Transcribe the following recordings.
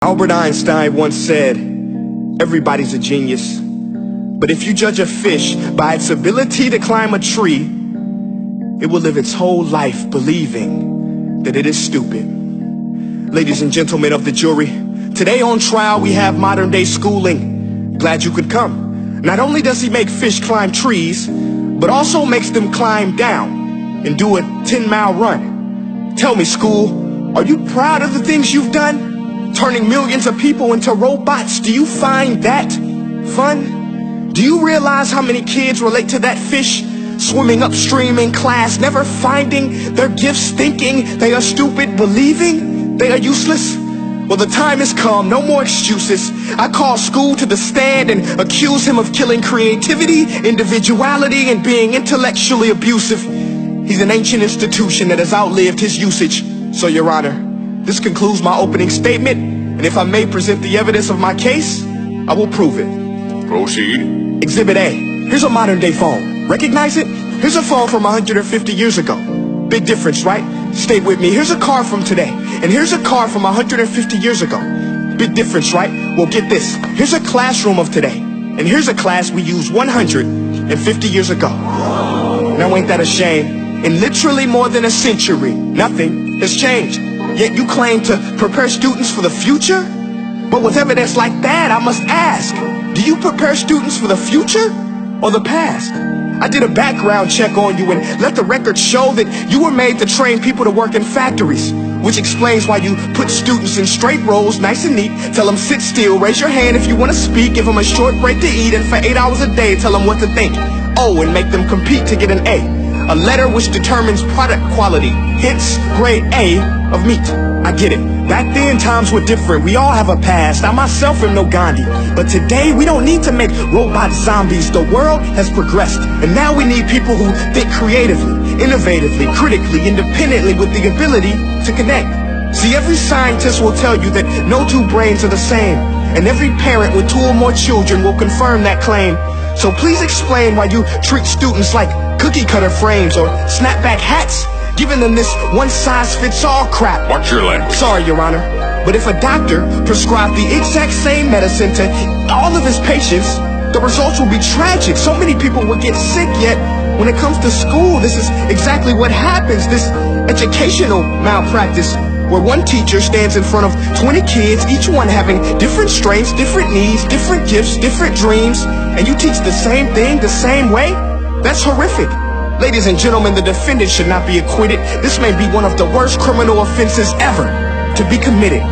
Albert Einstein once said, everybody's a genius, but if you judge a fish by its ability to climb a tree, it will live its whole life believing that it is stupid. Ladies and gentlemen of the jury, today on trial we have modern day schooling. Glad you could come. Not only does he make fish climb trees, but also makes them climb down and do a 10-mile run. Tell me, school, are you proud of the things you've done? Turning millions of people into robots, do you find that fun? Do you realize how many kids relate to that fish swimming upstream in class, never finding their gifts, thinking they are stupid, believing they are useless? Well, the time has come, no more excuses. I call school to the stand and accuse him of killing creativity, individuality, and being intellectually abusive. He's an ancient institution that has outlived his usage. So, Your Honor, this concludes my opening statement, and if I may present the evidence of my case, I will prove it. Proceed. Exhibit A. Here's a modern day phone. Recognize it? Here's a phone from 150 years ago. Big difference, right? Stay with me. Here's a car from today, and here's a car from 150 years ago. Big difference, right? Well, get this. Here's a classroom of today, and here's a class we used 150 years ago. Now, ain't that a shame? In literally more than a century, nothing has changed. Yet you claim to prepare students for the future? But with evidence like that, I must ask, do you prepare students for the future or the past? I did a background check on you and let the record show that you were made to train people to work in factories, which explains why you put students in straight rows, nice and neat, tell them sit still, raise your hand if you want to speak, give them a short break to eat, and for 8 hours a day, tell them what to think. Oh, and make them compete to get an A letter which determines product quality, hence grade A of meat. I get it. Back then, times were different. We all have a past. I myself am no Gandhi. But today, we don't need to make robot zombies. The world has progressed. And now we need people who think creatively, innovatively, critically, independently, with the ability to connect. See, every scientist will tell you that no two brains are the same. And every parent with 2 or more children will confirm that claim. So please explain why you treat students like cookie cutter frames or snapback hats, giving them this one-size-fits-all crap. Watch your language. Sorry, Your Honor, but if a doctor prescribed the exact same medicine to all of his patients, the results will be tragic. So many people will get sick, yet when it comes to school, this is exactly what happens. This educational malpractice, where one teacher stands in front of 20 kids, each one having different strengths, different needs, different gifts, different dreams, and you teach the same thing the same way? That's horrific. Ladies and gentlemen, the defendant should not be acquitted. This may be one of the worst criminal offenses ever to be committed.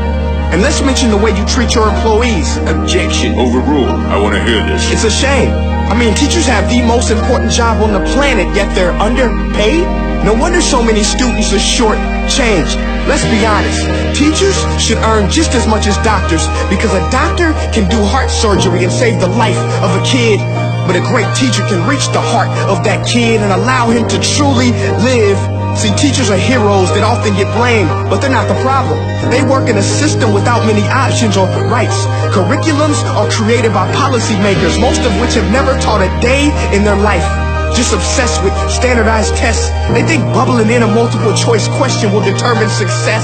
And let's mention the way you treat your employees. Objection. Overruled. I want to hear this. It's a shame. I mean, teachers have the most important job on the planet, yet they're underpaid? No wonder so many students are short-changed. Let's be honest. Teachers should earn just as much as doctors, because a doctor can do heart surgery and save the life of a kid. But a great teacher can reach the heart of that kid and allow him to truly live. See, teachers are heroes that often get blamed, but they're not the problem. They work in a system without many options or rights. Curriculums are created by policymakers, most of which have never taught a day in their life. Just obsessed with standardized tests. They think bubbling in a multiple choice question will determine success.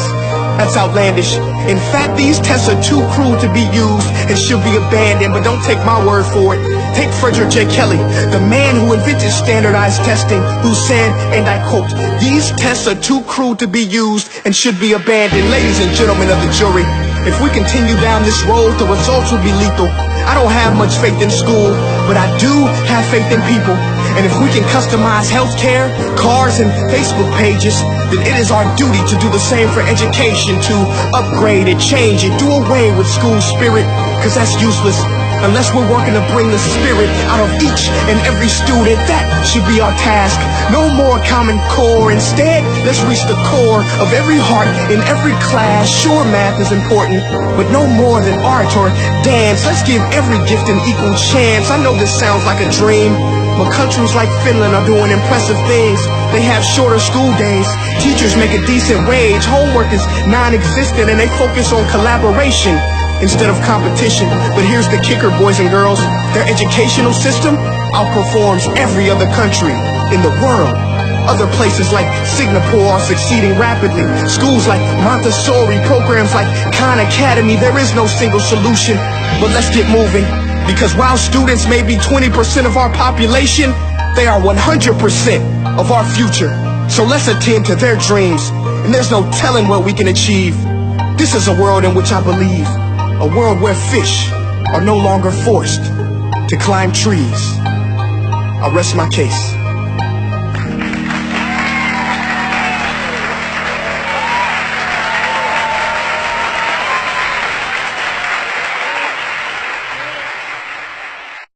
That's outlandish. In fact, these tests are too cruel to be used and should be abandoned, but don't take my word for it. Take Frederick J. Kelly, the man who invented standardized testing, who said, and I quote, "These tests are too cruel to be used and should be abandoned." Ladies and gentlemen of the jury, if we continue down this road, the results will be lethal. I don't have much faith in school, but I do have faith in people. And if we can customize healthcare, cars, and Facebook pages, then it is our duty to do the same for education, to upgrade it, change it, do away with school spirit, because that's useless. Unless we're working to bring the spirit out of each and every student, that should be our task. No more Common Core. Instead, let's reach the core of every heart in every class. Sure, math is important, but no more than art or dance. Let's give every gift an equal chance. I know this sounds like a dream, but countries like Finland are doing impressive things. They have shorter school days. Teachers make a decent wage. Homework is non-existent, and they focus on collaboration instead of competition. But here's the kicker, boys and girls. Their educational system outperforms every other country in the world. Other places like Singapore are succeeding rapidly. Schools like Montessori, programs like Khan Academy, there is no single solution. But let's get moving, because while students may be 20% of our population, they are 100% of our future. So let's attend to their dreams, and there's no telling what we can achieve. This is a world in which I believe, a world where fish are no longer forced to climb trees. I rest my case.